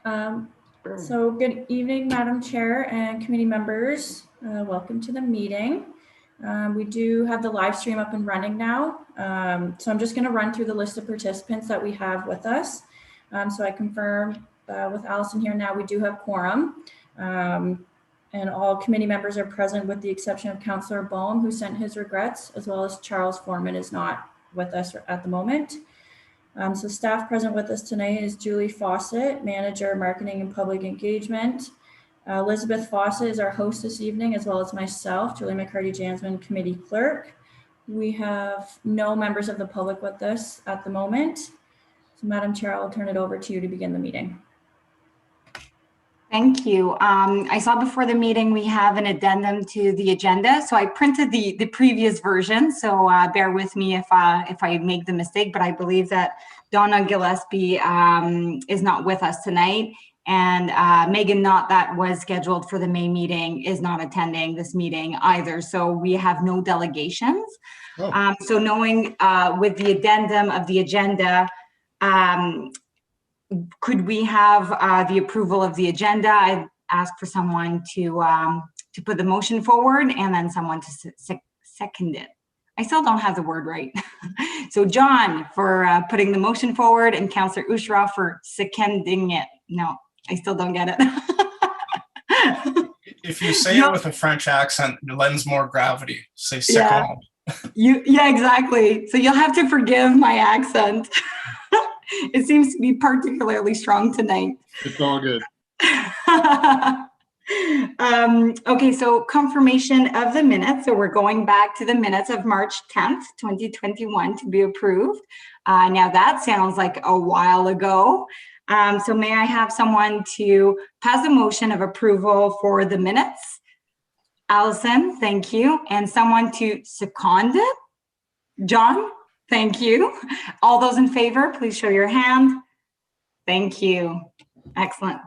Um, so good evening, Madam Chair and committee members. Welcome to the meeting. We do have the live stream up and running now. So I'm just going to run through the list of participants that we have with us. So I confirm with Allison here now, we do have quorum. And all committee members are present with the exception of Councillor Bohm, who sent his regrets, as well as Charles Foreman is not with us at the moment. So staff present with us tonight is Julie Fawcett, Manager, Marketing and Public Engagement. Elizabeth Fawcett is our host this evening, as well as myself, Julie McCarty-Jansman, Committee Clerk. We have no members of the public with us at the moment. So Madam Chair, I'll turn it over to you to begin the meeting. Thank you. I saw before the meeting we have an addendum to the agenda. So I printed the previous version. So bear with me if I make the mistake, but I believe that Donna Gillespie is not with us tonight. And Megan Knott, that was scheduled for the May meeting, is not attending this meeting either. So we have no delegations. Oh. So knowing with the addendum of the agenda, could we have the approval of the agenda? I'd ask for someone to put the motion forward and then someone to second it. I still don't have the word right. So John for putting the motion forward and Councillor Usharoff for seconding it. No, I still don't get it. If you say it with a French accent, it lends more gravity. Say second. Yeah, exactly. So you'll have to forgive my accent. It seems to be particularly strong tonight. It's all good. Okay, so confirmation of the minutes. So we're going back to the minutes of March 10th, 2021 to be approved. Now that sounds like a while ago. So may I have someone to pass a motion of approval for the minutes? Allison, thank you. And someone to second it? John? Thank you. All those in favor, please show your hand. Thank you. Excellent.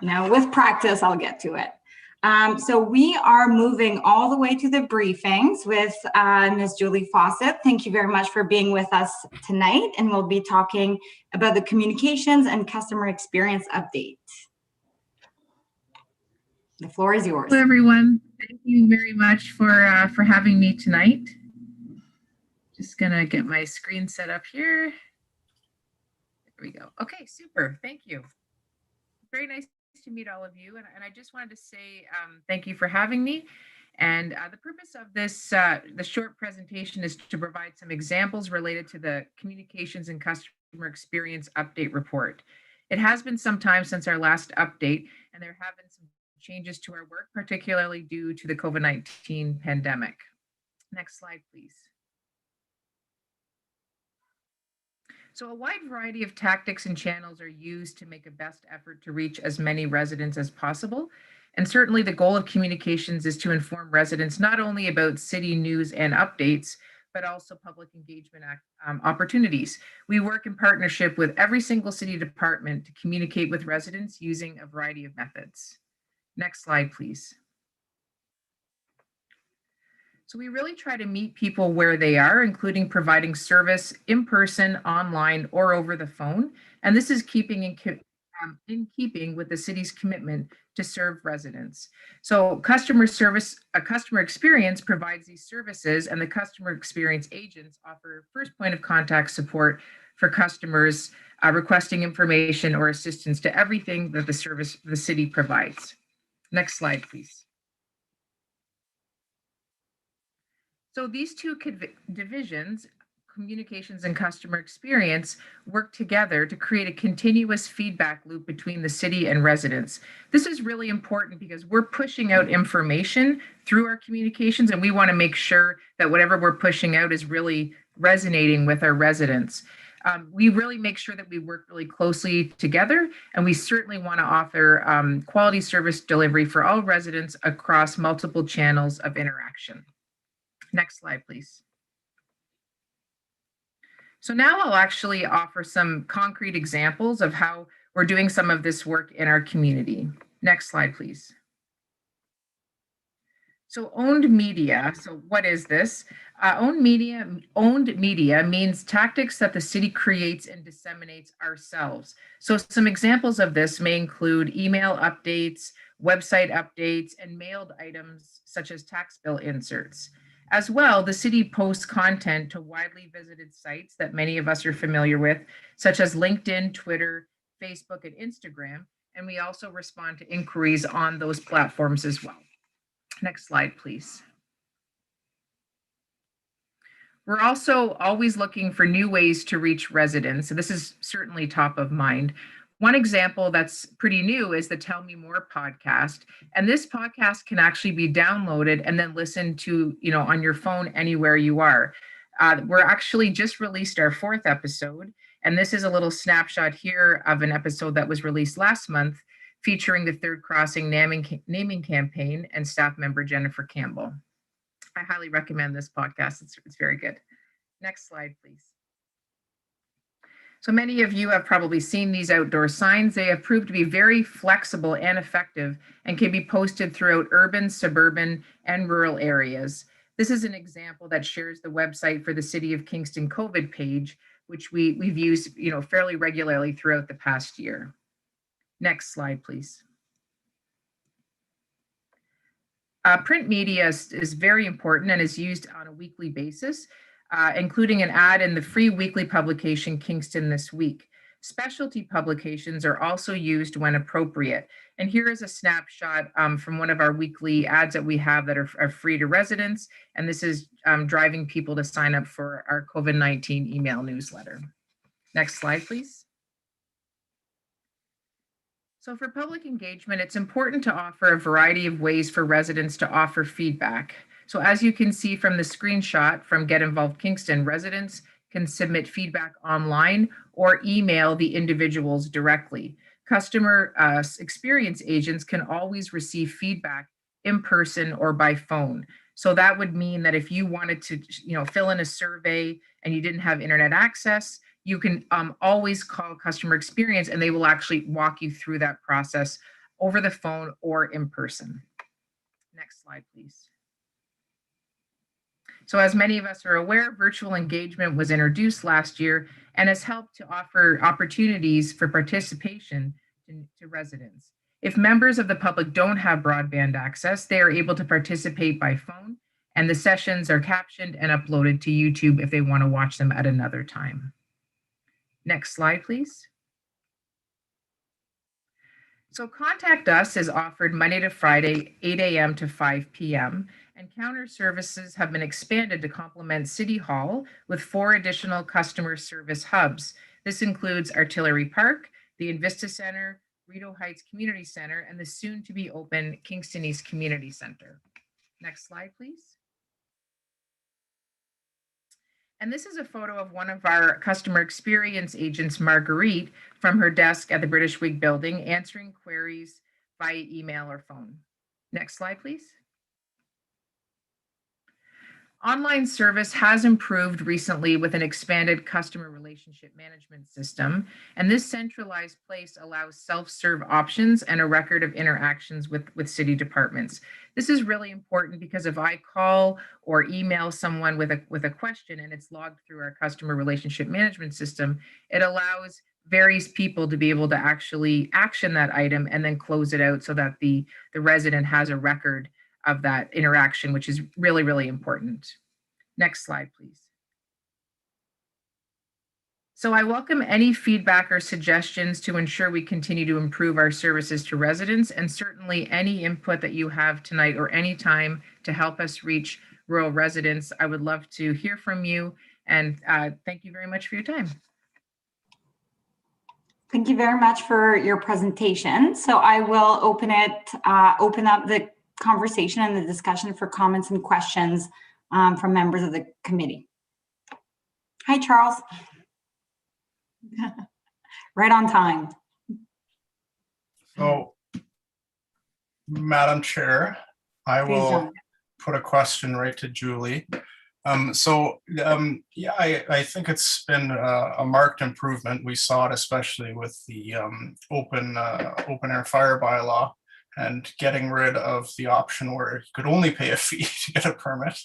Now with practice, I'll get to it. So we are moving all the way to the briefings with Ms. Julie Fawcett. Thank you very much for being with us tonight. And we'll be talking about the communications and customer experience update. The floor is yours. Hello, everyone. Thank you very much for having me tonight. Just gonna get my screen set up here. There we go. Okay, super. Thank you. Very nice to meet all of you. And I just wanted to say thank you for having me. And the purpose of this, the short presentation is to provide some examples related to the Communications and Customer Experience Update Report. It has been some time since our last update, and there have been some changes to our work, particularly due to the COVID-19 pandemic. Next slide, please. So a wide variety of tactics and channels are used to make a best effort to reach as many residents as possible. And certainly the goal of communications is to inform residents not only about city news and updates, but also public engagement opportunities. We work in partnership with every single city department to communicate with residents using a variety of methods. Next slide, please. So we really try to meet people where they are, including providing service in person, online, or over the phone. And this is keeping in keeping with the city's commitment to serve residents. So customer experience provides these services, and the customer experience agents offer first point of contact support for customers requesting information or assistance to everything that the city provides. Next slide, please. So these two divisions, communications and customer experience, work together to create a continuous feedback loop between the city and residents. This is really important because we're pushing out information through our communications, and we want to make sure that whatever we're pushing out is really resonating with our residents. We really make sure that we work really closely together, and we certainly want to offer quality service delivery for all residents across multiple channels of interaction. Next slide, please. So now I'll actually offer some concrete examples of how we're doing some of this work in our community. Next slide, please. So owned media. So what is this? Owned media means tactics that the city creates and disseminates ourselves. So some examples of this may include email updates, website updates, and mailed items such as tax bill inserts. As well, the city posts content to widely visited sites that many of us are familiar with, such as LinkedIn, Twitter, Facebook, and Instagram. And we also respond to inquiries on those platforms as well. Next slide, please. We're also always looking for new ways to reach residents. So this is certainly top of mind. One example that's pretty new is the Tell Me More podcast. And this podcast can actually be downloaded and then listened to, on your phone anywhere you are. We're actually just released our 4th episode. And this is a little snapshot here of an episode that was released last month, featuring the Third Crossing naming campaign and staff member Jennifer Campbell. I highly recommend this podcast. It's very good. Next slide, please. So many of you have probably seen these outdoor signs. They have proved to be very flexible and effective and can be posted throughout urban, suburban, and rural areas. This is an example that shares the website for the City of Kingston COVID page, which we've used fairly regularly throughout the past year. Next slide, please. Print media is very important and is used on a weekly basis, including an ad in the free weekly publication Kingston This Week. Specialty publications are also used when appropriate. And here is a snapshot from one of our weekly ads that we have that are free to residents. And this is driving people to sign up for our COVID-19 email newsletter. Next slide, please. So for public engagement, it's important to offer a variety of ways for residents to offer feedback. So as you can see from the screenshot from Get Involved Kingston, residents can submit feedback online or email the individuals directly. Customer experience agents can always receive feedback in person or by phone. So that would mean that if you wanted to, fill in a survey and you didn't have internet access, you can always call customer experience and they will actually walk you through that process over the phone or in person. Next slide, please. So as many of us are aware, virtual engagement was introduced last year and has helped to offer opportunities for participation to residents. If members of the public don't have broadband access, they are able to participate by phone, and the sessions are captioned and uploaded to YouTube if they want to watch them at another time. Next slide, please. So Contact Us is offered Monday to Friday, 8 a.m. to 5 p.m. and counter services have been expanded to complement City Hall with 4 additional customer service hubs. This includes Artillery Park, the Invista Center, Rideau Heights Community Center, and the soon to be open Kingston East Community Center. Next slide, please. And this is a photo of one of our customer experience agents, Marguerite, from her desk at the British Wig building, answering queries via email or phone. Next slide, please. Online service has improved recently with an expanded customer relationship management system, and this centralized place allows self-serve options and a record of interactions with city departments. This is really important because if I call or email someone with a question and it's logged through our customer relationship management system, it allows various people to be able to actually action that item and then close it out so that the resident has a record of that interaction, which is really, really important. Next slide, please. So I welcome any feedback or suggestions to ensure we continue to improve our services to residents, and certainly any input that you have tonight or any time to help us reach rural residents. I would love to hear from you, and thank you very much for your time. Thank you very much for your presentation. So I will open up the conversation and the discussion for comments and questions from members of the committee. Hi, Charles. Right on time. So, Madam Chair, I will put a question right to Julie. Yeah, I think it's been a marked improvement. We saw it especially with the open air fire bylaw and getting rid of the option where you could only pay a fee to get a permit.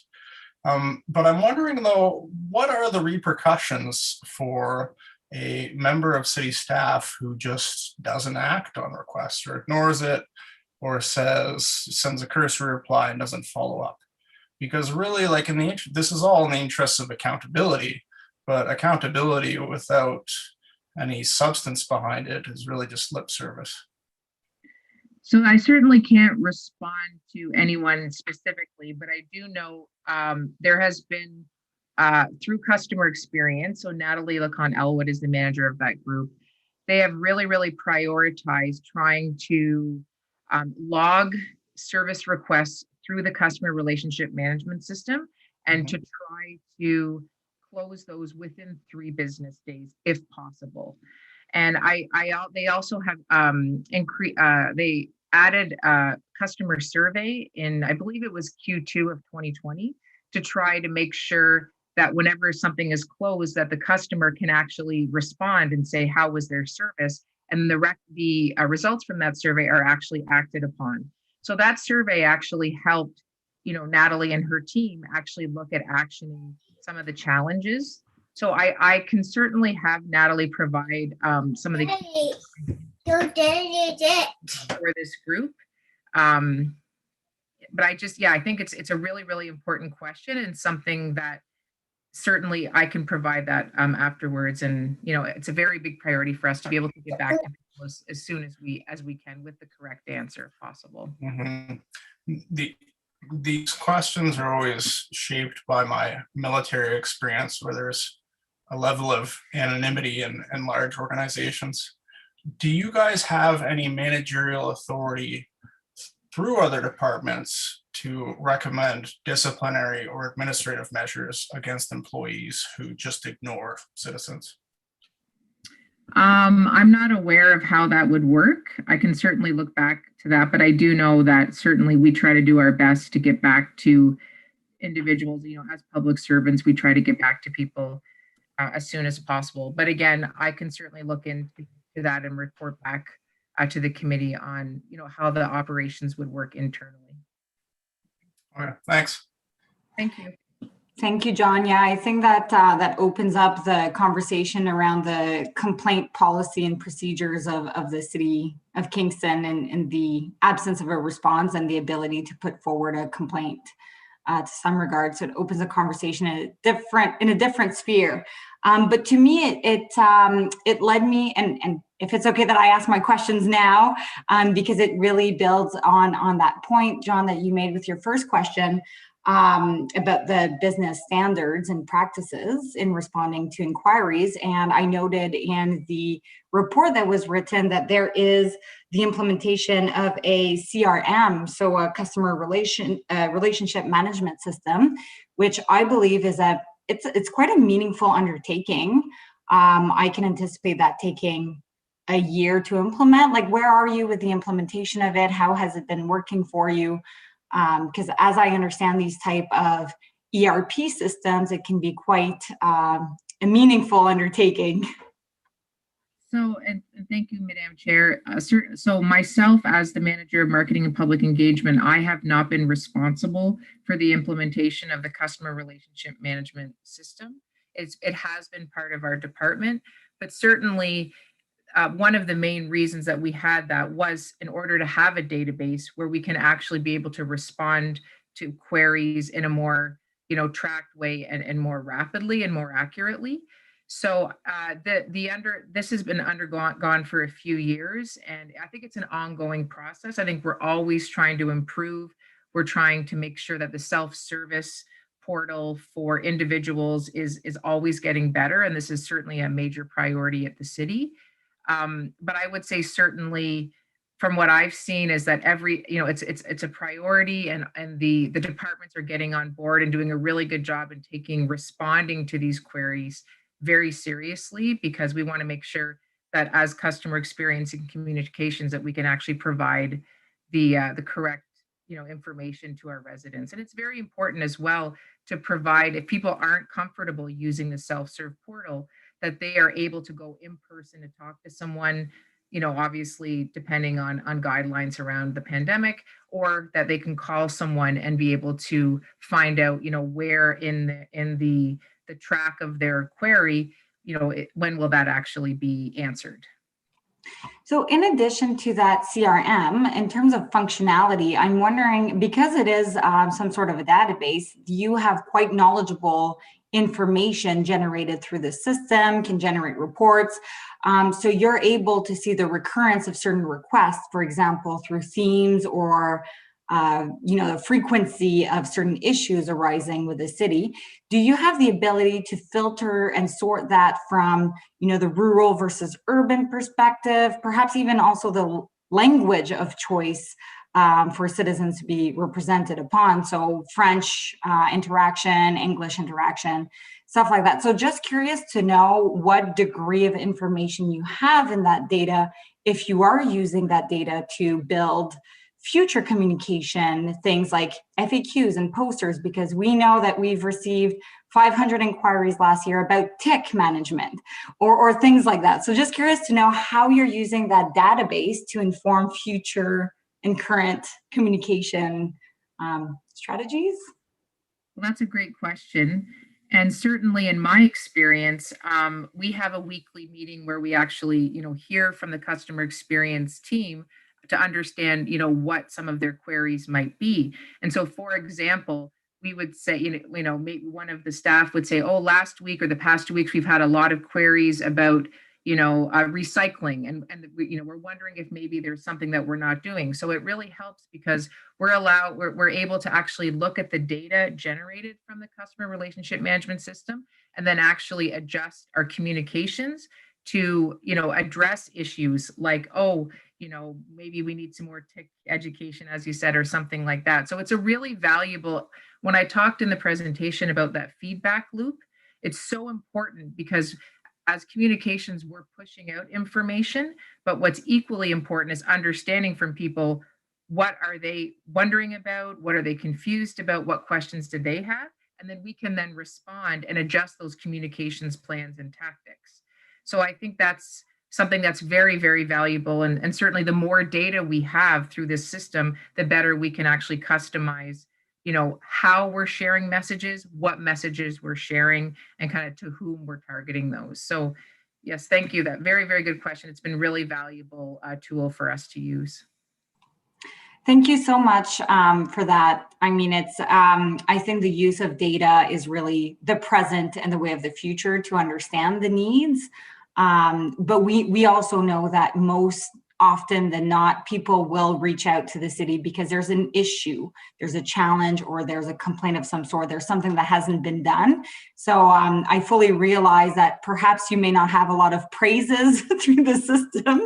But I'm wondering though, what are the repercussions for a member of city staff who just doesn't act on requests or ignores it or sends a cursory reply and doesn't follow up? Because really, like this is all in the interest of accountability, but accountability without any substance behind it is really just lip service. So I certainly can't respond to anyone specifically, but I do know there has been through customer experience. So Natalie Lacan Elwood is the manager of that group. They have really, really prioritized trying to log service requests through the customer relationship management system and to try to close those within 3 business days if possible. And they also have they added a customer survey in, I believe it was Q2 of 2020, to try to make sure that whenever something is closed, that the customer can actually respond and say, how was their service? And the results from that survey are actually acted upon. So that survey actually helped, Natalie and her team actually look at actioning some of the challenges. So I can certainly have Natalie provide some of the for this group. But I think it's a really, really important question and something that certainly I can provide that afterwards. And, it's a very big priority for us to be able to get back to people as soon as we can with the correct answer if possible. These questions are always shaped by my military experience, where there's a level of anonymity in large organizations. Do you guys have any managerial authority through other departments to recommend disciplinary or administrative measures against employees who just ignore citizens? I'm not aware of how that would work. I can certainly look back to that, but I do know that certainly we try to do our best to get back to individuals, as public servants, we try to get back to people as soon as possible. But again, I can certainly look into that and report back to the committee on, how the operations would work internally. All right, thanks. Thank you. Thank you, John. Yeah, I think that that opens up the conversation around the complaint policy and procedures of the city of Kingston and the absence of a response and the ability to put forward a complaint to some regard. So it opens a conversation in a different sphere. But to me, it led me, and if it's okay that I ask my questions now, because it really builds on that point, John, that you made with your first question, about the business standards and practices in responding to inquiries. And I noted in the report that was written that there is the implementation of a CRM, so a customer relationship management system, which I believe is it's quite a meaningful undertaking. I can anticipate that taking a year to implement. Like, where are you with the implementation of it? How has it been working for you? Because as I understand these type of ERP systems, it can be quite a meaningful undertaking. So, and thank you, Madam Chair. So myself, as the Manager of Marketing and Public Engagement, I have not been responsible for the implementation of the customer relationship management system. It has been part of our department, but certainly one of the main reasons that we had that was in order to have a database where we can actually be able to respond to queries in a more, tracked way and more rapidly and more accurately. So this has been undergone for a few years, and I think it's an ongoing process. I think we're always trying to improve. We're trying to make sure that the self-service portal for individuals is always getting better, and this is certainly a major priority at the city. But I would say certainly from what I've seen is that it's a priority, and the departments are getting on board and doing a really good job in responding to these queries very seriously, because we want to make sure that as customer experience and communications that we can actually provide the correct information to our residents. And it's very important as well to provide, if people aren't comfortable using the self-serve portal, that they are able to go in person to talk to someone obviously depending on guidelines around the pandemic, or that they can call someone and be able to find out, where in the track of their query, when will that actually be answered. So in addition to that CRM, in terms of functionality, I'm wondering, because it is some sort of a database, you have quite knowledgeable information generated through the system, can generate reports. So you're able to see the recurrence of certain requests, for example, through themes or the frequency of certain issues arising with the city. Do you have the ability to filter and sort that from, the rural versus urban perspective, perhaps even also the language of choice for citizens to be represented upon? So French interaction, English interaction, stuff like that. So just curious to know what degree of information you have in that data, if you are using that data to build future communication, things like FAQs and posters, because we know that we've received 500 inquiries last year about tick management or things like that. So just curious to know how you're using that database to inform future and current communication strategies. Well, that's a great question. And certainly in my experience, we have a weekly meeting where we actually, hear from the customer experience team to understand, what some of their queries might be. And so, for example, we would say, maybe one of the staff would say, oh, last week or the past 2 weeks, we've had a lot of queries about, recycling. And we're wondering if maybe there's something that we're not doing. So it really helps because we're able to actually look at the data generated from the customer relationship management system and then actually adjust our communications to, address issues like, maybe we need some more tick education, as you said, or something like that. So it's a really valuable, when I talked in the presentation about that feedback loop, it's so important because as communications, we're pushing out information, but what's equally important is understanding from people, what are they wondering about? What are they confused about? What questions do they have? And then we can then respond and adjust those communications plans and tactics. So I think that's something that's very, very valuable. And certainly the more data we have through this system, the better we can actually customize, how we're sharing messages, what messages we're sharing, and kind of to whom we're targeting those. So yes, thank you. That very, very good question. It's been really valuable tool for us to use. Thank you so much for that. I mean, I think the use of data is really the present and the way of the future to understand the needs. But we also know that most often than not, people will reach out to the city because there's an issue, there's a challenge, or there's a complaint of some sort. There's something that hasn't been done. So I fully realize that perhaps you may not have a lot of praises through the system.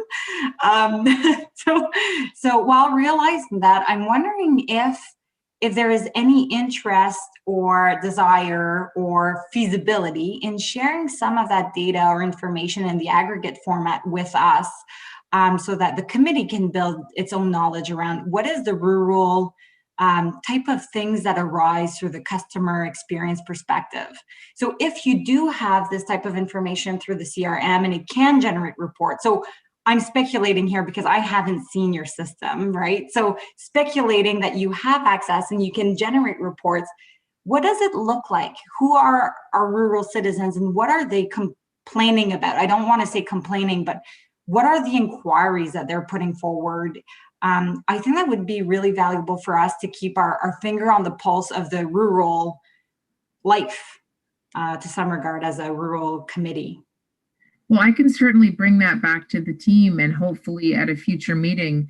So while realizing that, I'm wondering if there is any interest or desire or feasibility in sharing some of that data or information in the aggregate format with us, so that the committee can build its own knowledge around what is the rural type of things that arise through the customer experience perspective. So if you do have this type of information through the CRM and it can generate reports, so I'm speculating here because I haven't seen your system, right? So speculating that you have access and you can generate reports, what does it look like? Who are our rural citizens and what are they complaining about? I don't want to say complaining, but what are the inquiries that they're putting forward? I think that would be really valuable for us to keep our finger on the pulse of the rural life to some regard as a rural committee. Well, I can certainly bring that back to the team and hopefully at a future meeting,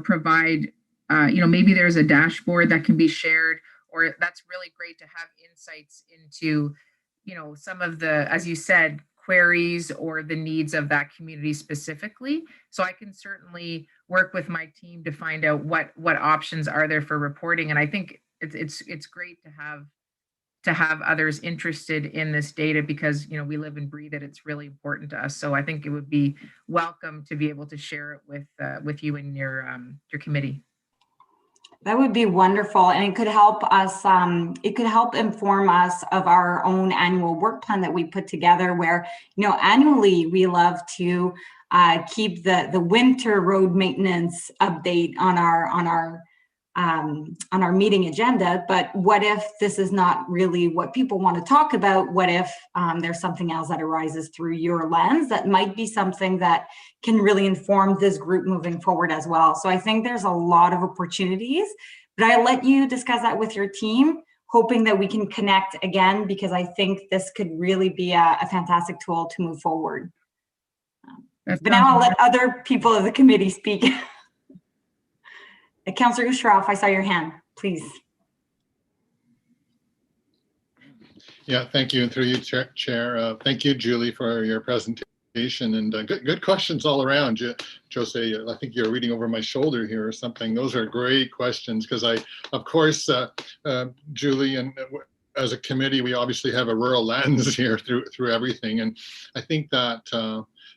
provide, maybe there's a dashboard that can be shared, or that's really great to have insights into, some of the, as you said, queries or the needs of that community specifically. So I can certainly work with my team to find out what options are there for reporting. And I think it's great to have others interested in this data because we live and breathe it. It's really important to us. So I think it would be welcome to be able to share it with you and your committee. That would be wonderful, and it could help us. It could help inform us of our own annual work plan that we put together. Where annually we love to keep the winter road maintenance update on our meeting agenda, but what if this is not really what people want to talk about? What if there's something else that arises through your lens that might be something that can really inform this group moving forward as well? So I think there's a lot of opportunities, but I'll let you discuss that with your team, hoping that we can connect again, because I think this could really be a fantastic tool to move forward. But now I'll let other people of the committee speak. Councillor Usharov, I saw your hand, please. Yeah, thank you. And through you, Chair. Thank you, Julie, for your presentation, and good questions all around. Jose, I think you're reading over my shoulder here or something. Those are great questions because of course, Julie, and as a committee, we obviously have a rural lens here through everything. And I think that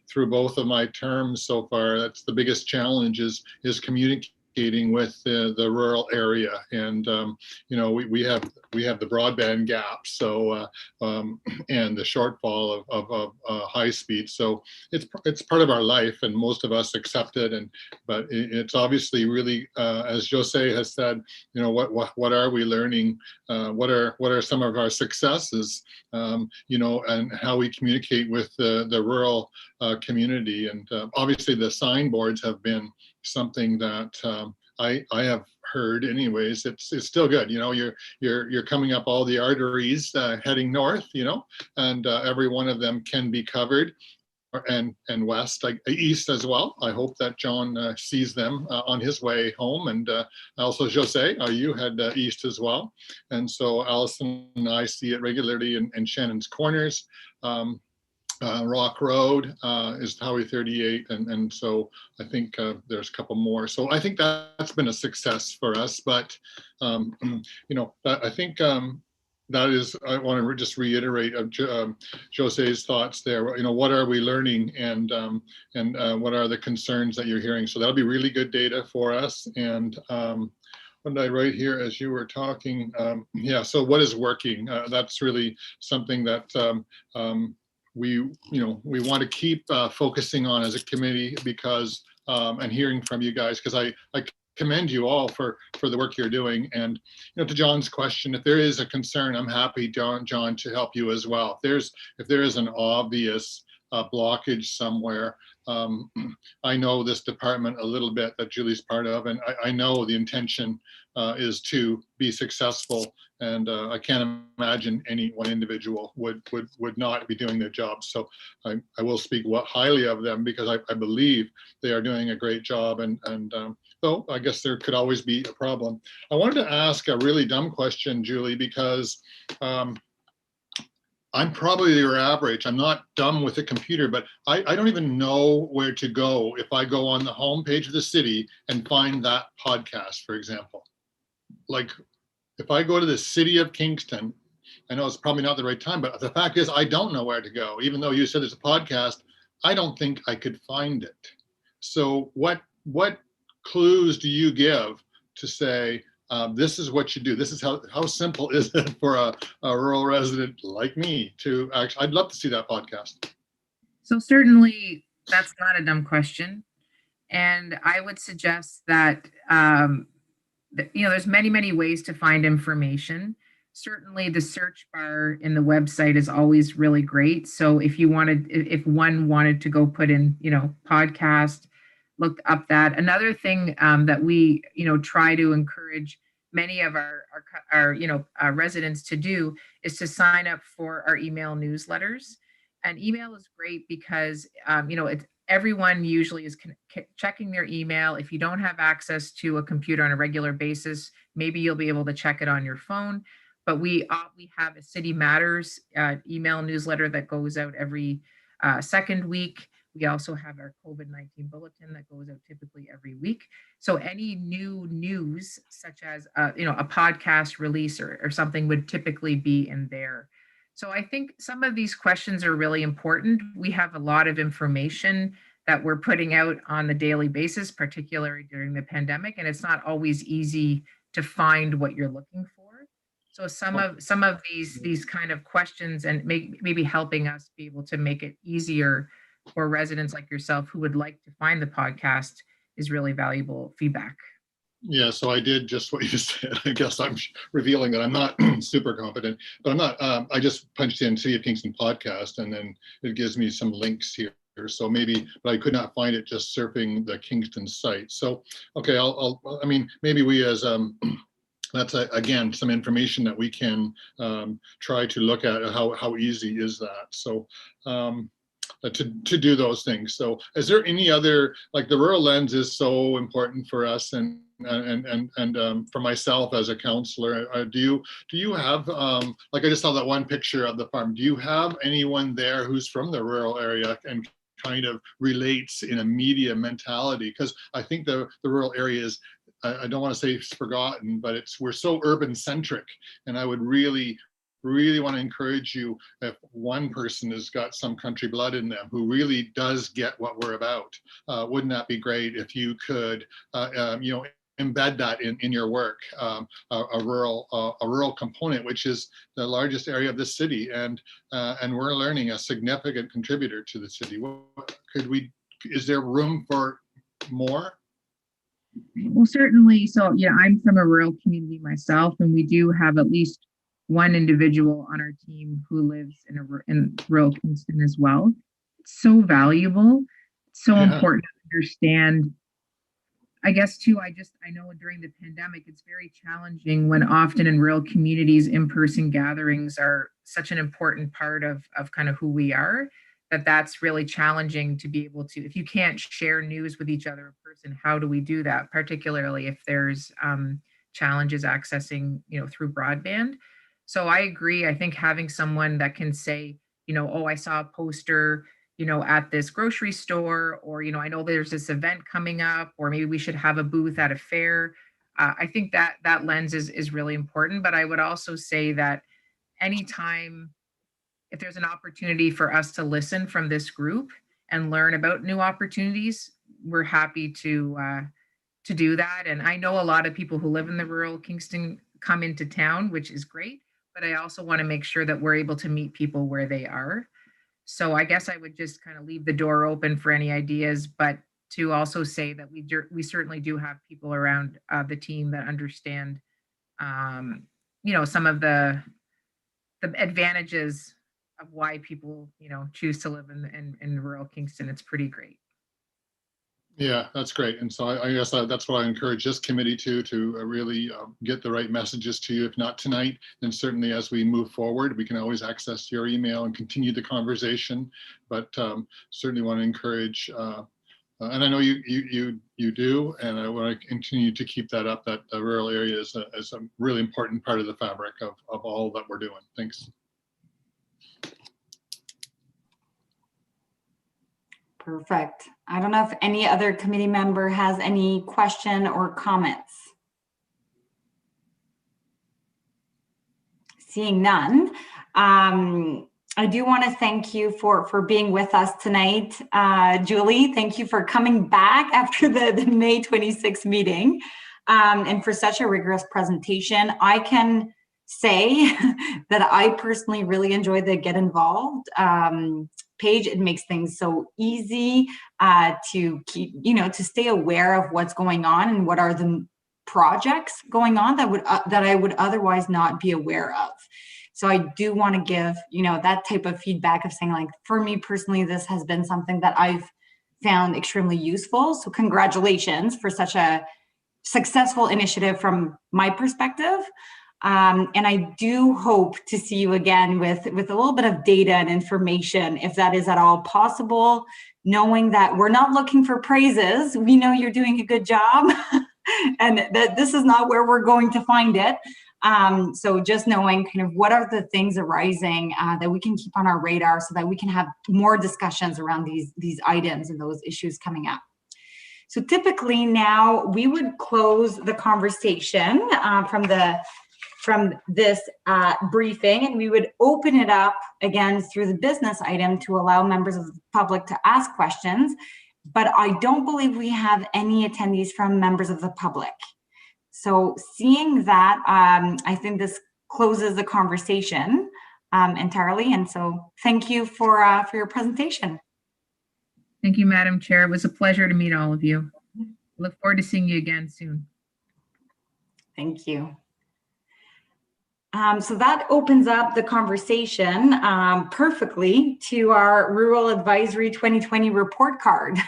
through both of my terms so far, that's the biggest challenge is communicating with the rural area, and we have the broadband gap, so and the shortfall of high speed. So it's part of our life, and most of us accept it. But it's obviously really, as Jose has said, what are we learning? What are some of our successes? And how we communicate with the rural community, and obviously the signboards have been something that I have heard anyways. It's still good. You're coming up all the arteries heading north, and every one of them can be covered, and west, east as well. I hope that John sees them on his way home, and also Jose, you head east as well. And so Allison and I see it regularly in Shannon's Corners. Rock Road is Highway 38, and so I think there's a couple more. So I think that's been a success for us. But I think that is, I want to just reiterate Jose's thoughts there. What are we learning, and what are the concerns that you're hearing? So that'll be really good data for us. And what did I write here as you were talking? So what is working? That's really something that we want to keep focusing on as a committee, because and hearing from you guys, because I commend you all for the work you're doing. And to John's question, if there is a concern, I'm happy, John, to help you as well. If there is an obvious blockage somewhere, I know this department a little bit that Julie's part of, and I know the intention is to be successful, and I can't imagine any one individual would not be doing their job. So I will speak highly of them, because I believe they are doing a great job, and though I guess there could always be a problem. I wanted to ask a really dumb question, Julie, because I'm probably your average. I'm not dumb with a computer, but I don't even know where to go if I go on the homepage of the city and find that podcast, for example. Like, if I go to the city of Kingston, I know it's probably not the right time, but the fact is I don't know where to go. Even though you said it's a podcast, I don't think I could find it. So what clues do you give to say, this is what you do? This is how simple is it for a rural resident like me to actually, I'd love to see that podcast. So certainly that's not a dumb question. And I would suggest that, there's many ways to find information. Certainly the search bar in the website is always really great. So if one wanted to go put in, podcast, look up that. Another thing that we, try to encourage many of our residents to do is to sign up for our email newsletters. And email is great because, everyone usually is checking their email. If you don't have access to a computer on a regular basis, maybe you'll be able to check it on your phone. But we have a City Matters email newsletter that goes out every second week. We also have our COVID-19 bulletin that goes out typically every week. So any new news, such as a podcast release or something, would typically be in there. So I think some of these questions are really important. We have a lot of information that we're putting out on the daily basis, particularly during the pandemic, and it's not always easy to find what you're looking for. So some of these kind of questions, and maybe helping us be able to make it easier for residents like yourself who would like to find the podcast is really valuable feedback. Yeah, so I did just what you said. I guess I'm revealing that I'm not super confident, but I'm not. I just punched in City of Kingston podcast, and then it gives me some links here. So maybe, but I could not find it just surfing the Kingston site. So okay, I mean, maybe we as that's again some information that we can try to look at. How easy is that? So. To do those things. So is there any other, like the rural lens is so important for us and for myself as a counselor, do you have, like I just saw that one picture of the farm, do you have anyone there who's from the rural area and kind of relates in a media mentality? Because I think the rural area is, I don't want to say it's forgotten, but we're so urban centric, and I would really want to encourage you, if one person has got some country blood in them who really does get what we're about, wouldn't that be great if you could, embed that in your work, a rural component, which is the largest area of the city, and we're learning a significant contributor to the city. Is there room for more? Well, certainly. So, yeah, I'm from a rural community myself, and we do have at least one individual on our team who lives in rural Kingston as well. It's so valuable, so important to understand. I guess too, I know during the pandemic, it's very challenging when often in rural communities, in-person gatherings are such an important part of kind of who we are, that's really challenging to be able to, if you can't share news with each other in person, how do we do that? Particularly if there's challenges accessing, through broadband. So I agree. I think having someone that can say, oh, I saw a poster, at this grocery store, or, I know there's this event coming up, or maybe we should have a booth at a fair. I think that lens is really important. But I would also say that anytime, if there's an opportunity for us to listen from this group and learn about new opportunities, we're happy to do that. And I know a lot of people who live in the rural Kingston come into town, which is great. But I also want to make sure that we're able to meet people where they are. So I guess I would just kind of leave the door open for any ideas, but to also say that we certainly do have people around the team that understand, some of the advantages of why people, choose to live in rural Kingston. It's pretty great. Yeah, that's great. And so I guess that's what I encourage this committee to really get the right messages to you. If not tonight, then certainly as we move forward, we can always access your email and continue the conversation. But certainly want to encourage, and I know you do, and I want to continue to keep that up, that the rural area is a really important part of the fabric of all that we're doing. Thanks. Perfect. I don't know if any other committee member has any question or comments. Seeing none, I do want to thank you for being with us tonight. Julie, thank you for coming back after the May 26th meeting and for such a rigorous presentation. I can say that I personally really enjoyed the Get Involved page. It makes things so easy to keep, to stay aware of what's going on and what are the projects going on that I would otherwise not be aware of. So I do want to give, that type of feedback of saying, like, for me personally, this has been something that I've found extremely useful. So congratulations for such a successful initiative from my perspective. And I do hope to see you again with a little bit of data and information, if that is at all possible, knowing that we're not looking for praises. We know you're doing a good job and that this is not where we're going to find it. So just knowing kind of what are the things arising that we can keep on our radar so that we can have more discussions around these items and those issues coming up. So typically now we would close the conversation from this briefing, and we would open it up again through the business item to allow members of the public to ask questions. But I don't believe we have any attendees from members of the public. So seeing that, I think this closes the conversation entirely. And so thank you for your presentation. Thank you, Madam Chair. It was a pleasure to meet all of you. Look forward to seeing you again soon. Thank you. So that opens up the conversation perfectly to our Rural Advisory 2020 report card.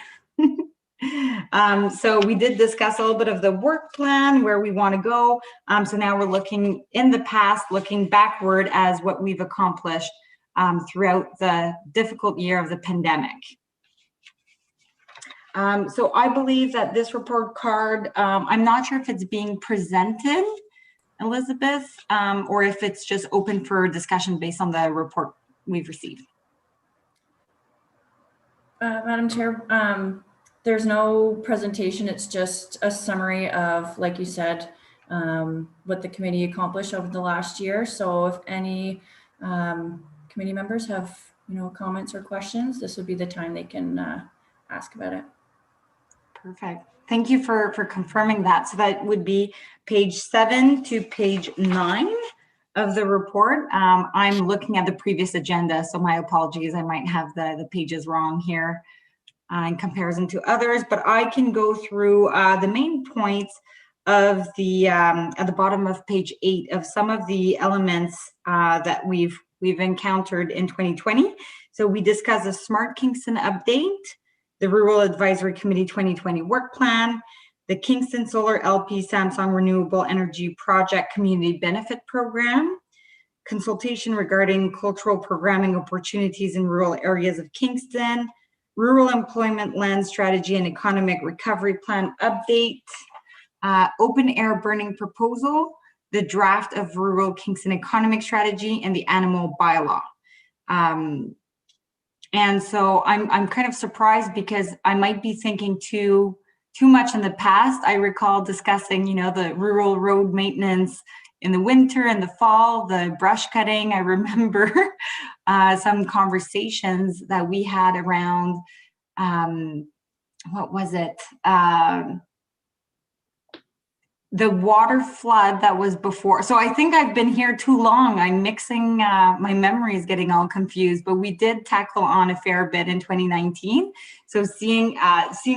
So we did discuss a little bit of the work plan, where we want to go. So now we're looking in the past, looking backward as what we've accomplished throughout the difficult year of the pandemic. So I believe that this report card, I'm not sure if it's being presented, Elizabeth, or if it's just open for discussion based on the report we've received. Madam Chair, there's no presentation. It's just a summary of, like you said, what the committee accomplished over the last year. So if any committee members have, comments or questions, this would be the time they can ask about it. Perfect. Thank you for confirming that. So that would be page 7 to page 9 of the report. I'm looking at the previous agenda, so my apologies. I might have the pages wrong here in comparison to others, but I can go through the main points of the at the bottom of page 8 of some of the elements that we've encountered in 2020. So we discussed the Smart Kingston update, the Rural Advisory Committee 2020 work plan, the Kingston Solar LP Samsung Renewable Energy Project Community Benefit Program, consultation regarding cultural programming opportunities in rural areas of Kingston, Rural Employment Land Strategy and Economic Recovery Plan update, open air burning proposal, the draft of Rural Kingston Economic Strategy, and the animal bylaw. And so I'm kind of surprised because I might be thinking too much in the past. I recall discussing, the rural road maintenance in the winter and the fall, the brush cutting. I remember some conversations that we had around, what was it? The water flood that was before. So I think I've been here too long. I'm mixing, my memory is getting all confused, but we did tackle on a fair bit in 2019. So seeing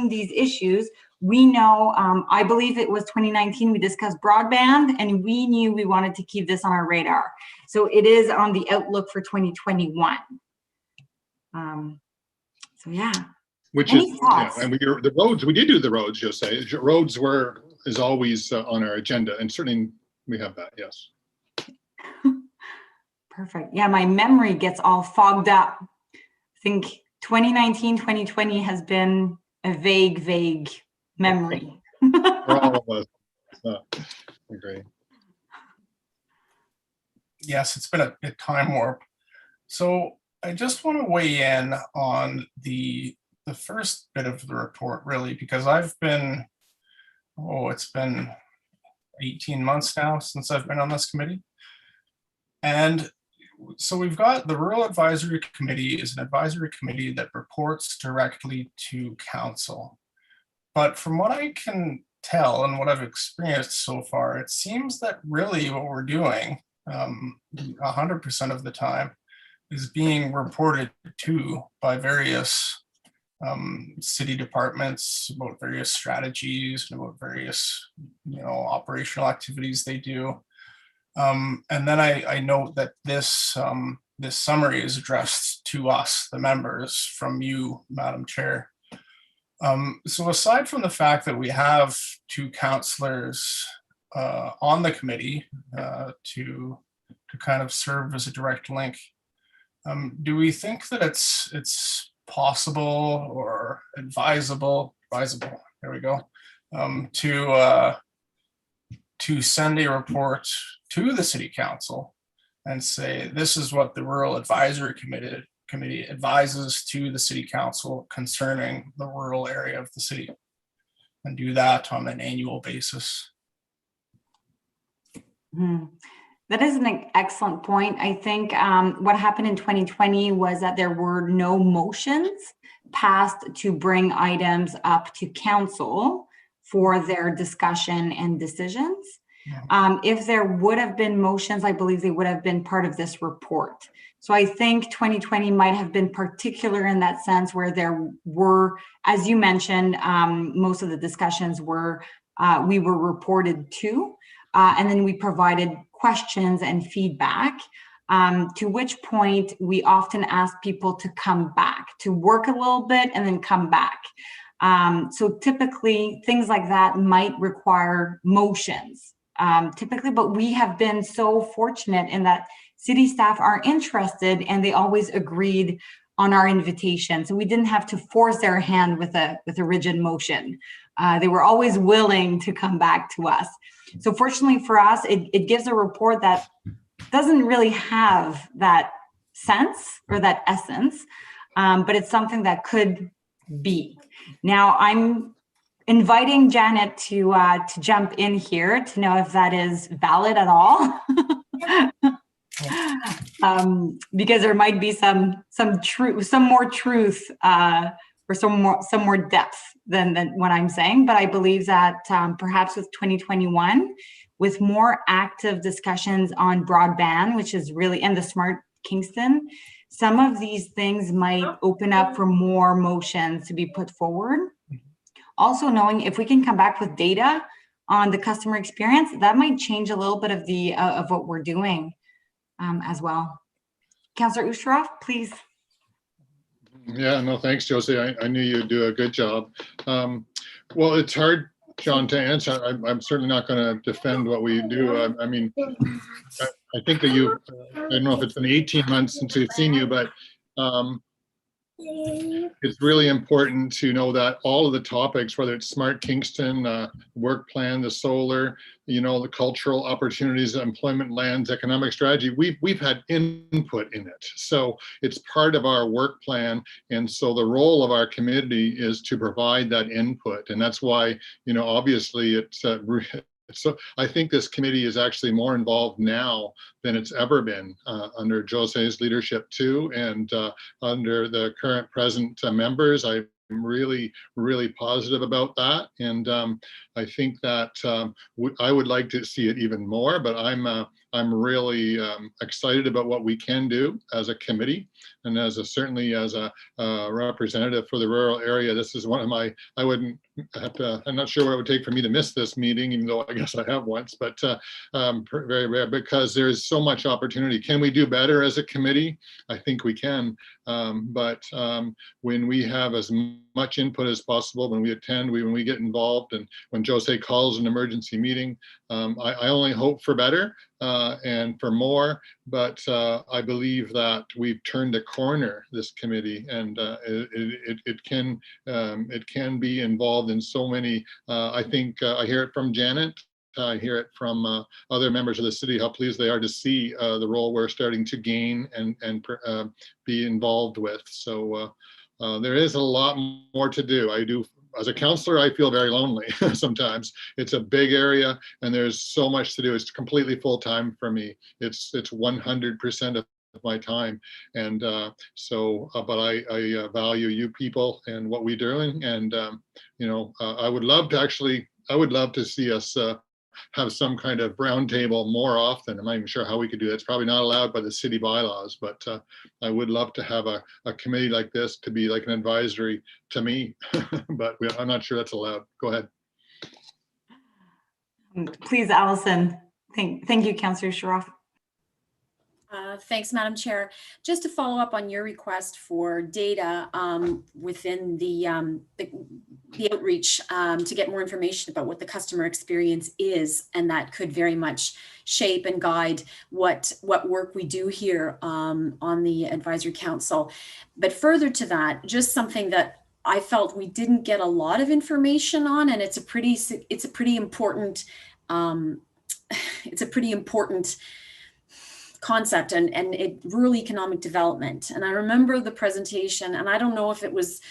these issues, we know, I believe it was 2019, we discussed broadband and we knew we wanted to keep this on our radar. So it is on the outlook for 2021. So yeah. Which Any is, thoughts? and the roads, we did do the roads, you'll say. Roads is always on our agenda, and certainly we have that, yes. Perfect. Yeah, my memory gets all fogged up. I think 2019, 2020 has been a vague memory. For all of us. Agree. Yes, it's been a time warp. So I just want to weigh in on the first bit of the report, really, because I've been, it's been 18 months now since I've been on this committee. And so we've got the Rural Advisory Committee is an advisory committee that reports directly to council. But from what I can tell and what I've experienced so far, it seems that really what we're doing 100% of the time is being reported to by various city departments about various strategies and about various, operational activities they do. And then I note that this summary is addressed to us, the members, from you, Madam Chair. So aside from the fact that we have 2 councillors on the committee to kind of serve as a direct link, do we think that it's possible or advisable, there we go, to send a report to the city council and say, this is what the Rural Advisory Committee advises to the city council concerning the rural area of the city, and do that on an annual basis? That is an excellent point. I think what happened in 2020 was that there were no motions passed to bring items up to council for their discussion and decisions. If there would have been motions, I believe they would have been part of this report. So I think 2020 might have been particular in that sense, where there were, as you mentioned, most of the discussions were, we were reported to, and then we provided questions and feedback, to which point we often ask people to come back, to work a little bit and then come back. So typically things like that might require motions, typically, but we have been so fortunate in that city staff are interested and they always agreed on our invitation. So we didn't have to force their hand with a rigid motion. They were always willing to come back to us. So fortunately for us, it gives a report that doesn't really have that sense or that essence, but it's something that could be. Now I'm inviting Janet to jump in here to know if that is valid at all. Because there might be some more truth, or some more depth than what I'm saying. But I believe that perhaps with 2021, with more active discussions on broadband, which is really, and the Smart Kingston, some of these things might open up for more motions to be put forward. Also knowing if we can come back with data on the customer experience, that might change a little bit of of what we're doing as well. Councillor Usharov, please. Yeah, no, thanks, Josie. I knew you'd do a good job. Well, it's hard, John, to answer. I'm certainly not going to defend what we do. I mean, I think that I don't know if it's been 18 months since we've seen you, but it's really important to know that all of the topics, whether it's Smart Kingston, work plan, the solar, the cultural opportunities, employment, lands, economic strategy, we've had input in it. So it's part of our work plan. And so the role of our committee is to provide that input. And that's why, obviously it's so I think this committee is actually more involved now than it's ever been under Jose's leadership too, and under the current present members. I'm really, really positive about that, and I think that I would like to see it even more. But I'm really excited about what we can do as a committee, and certainly as a representative for the rural area. This is one of my. I wouldn't have to. I'm not sure what it would take for me to miss this meeting, even though I guess I have once. But very rare, because there's so much opportunity. Can we do better as a committee? I think we can. But when we have as much input as possible, when we attend, when we get involved, and when Jose calls an emergency meeting, I only hope for better and for more. But I believe that we've turned a corner, this committee, and it can be involved in so many. I think I hear it from Janet. I hear it from other members of the city, how pleased they are to see the role we're starting to gain and be involved with. So there is a lot more to do. As a counselor, I feel very lonely sometimes. It's a big area and there's so much to do. It's completely full time for me. It's 100% of my time. And but I value you people and what we're doing. And, I would love to see us have some kind of roundtable more often. I'm not even sure how we could do that. It's probably not allowed by the city bylaws, but I would love to have a committee like this to be like an advisory to me, but I'm not sure that's allowed. Go ahead. Please, Allison. Thank you, Councillor Usharov. Thanks, Madam Chair. Just to follow up on your request for data within the outreach to get more information about what the customer experience is, and that could very much shape and guide what work we do here on the Advisory Council. But further to that, just something that I felt we didn't get a lot of information on, and it's a pretty important concept, and rural economic development. And I remember the presentation, and I don't know if it was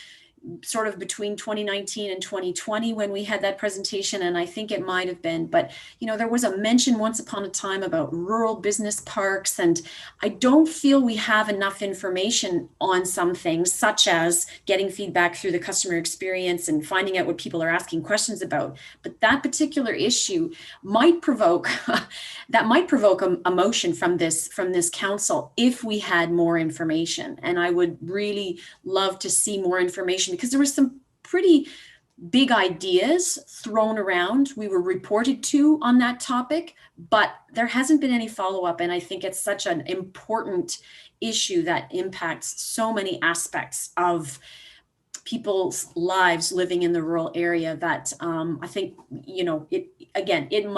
sort of between 2019 and 2020 when we had that presentation, and I think it might have been, but there was a mention once upon a time about rural business parks, and I don't feel we have enough information on some things, such as getting feedback through the customer experience and finding out what people are asking questions about. But that particular issue might provoke a motion from this council if we had more information. And I would really love to see more information, because there was some pretty big ideas thrown around. We were reported to on that topic, but there hasn't been any follow-up. And I think it's such an important issue that impacts so many aspects of people's lives living in the rural area that I think, it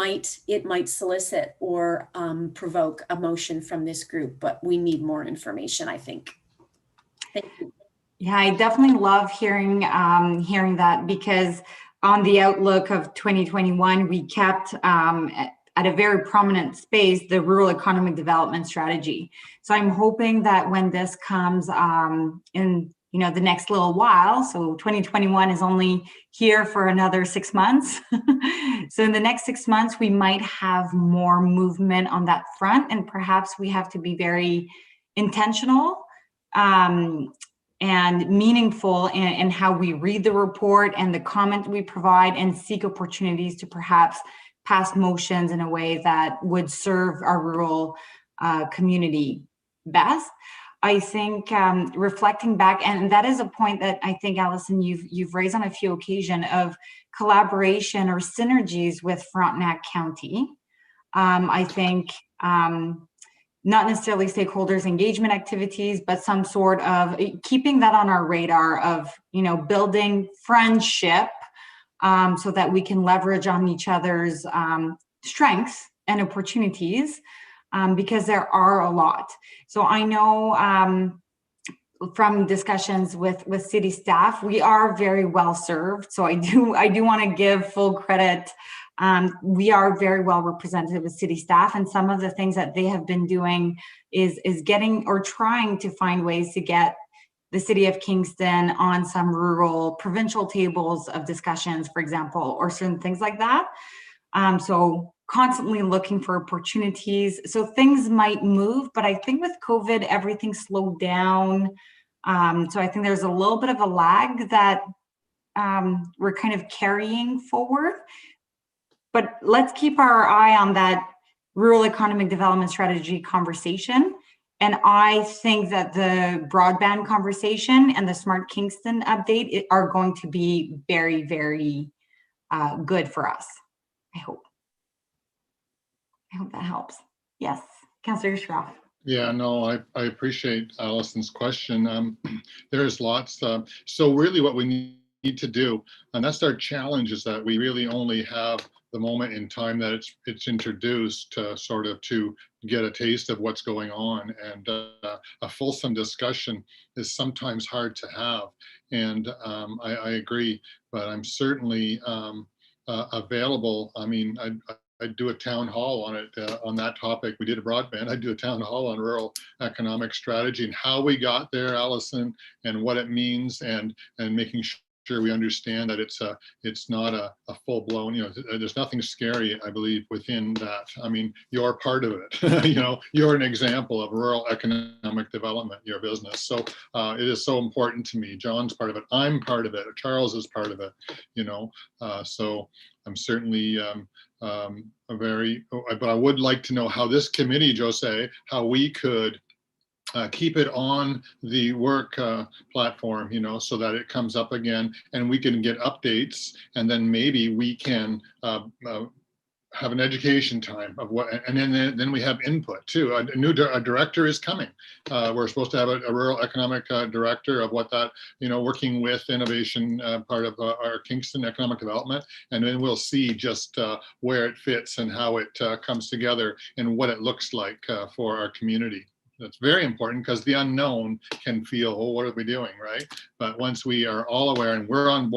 might solicit or provoke a motion from this group, but we need more information, I think. Thank you. Yeah, I definitely love hearing that, because on the outlook of 2021, we kept at a very prominent space the rural economic development strategy. So I'm hoping that when this comes in the next little while, so 2021 is only here for another 6 months. So in the next 6 months, we might have more movement on that front, and perhaps we have to be very intentional and meaningful in how we read the report and the comment we provide, and seek opportunities to perhaps pass motions in a way that would serve our rural community best. I think reflecting back, and that is a point that I think, Allison, you've raised on a few occasions, of collaboration or synergies with Frontenac County. I think not necessarily stakeholders engagement activities, but some sort of keeping that on our radar of, building friendship so that we can leverage on each other's strengths and opportunities, because there are a lot. So I know from discussions with city staff, we are very well served. So I do want to give full credit. We are very well represented with city staff, and some of the things that they have been doing is getting or trying to find ways to get the city of Kingston on some rural provincial tables of discussions, for example, or certain things like that. So constantly looking for opportunities. So things might move, but I think with COVID, everything slowed down. So I think there's a little bit of a lag that we're kind of carrying forward. But let's keep our eye on that rural economic development strategy conversation. And I think that the broadband conversation and the Smart Kingston update are going to be very, very good for us. I hope that helps. Yes, Councillor Schroff. Yeah, no, I appreciate Allison's question. There's lots. So really what we need to do, and that's our challenge, is that we really only have the moment in time that it's introduced to get a taste of what's going on, and a fulsome discussion is sometimes hard to have. And I agree, but I'm certainly available. I mean, I'd do a town hall on it, on that topic. We did a broadband. I'd do a town hall on rural economic strategy and how we got there, Allison, and what it means, and making sure we understand that it's not a full-blown, there's nothing scary, I believe, within that. I mean, you're part of it. You're an example of rural economic development, your business. So it is so important to me. John's part of it. I'm part of it. Charles is part of it. So I'm certainly but I would like to know how this committee, Jose, how we could keep it on the work platform, so that it comes up again and we can get updates, and then maybe we can have an education time of what, and then we have input too. A director is coming. We're supposed to have a rural economic director of what that, working with innovation part of our Kingston economic development, and then we'll see just where it fits and how it comes together and what it looks like for our community. That's very important, because the unknown can feel, oh, what are we doing, right? But once we are all aware and we're on board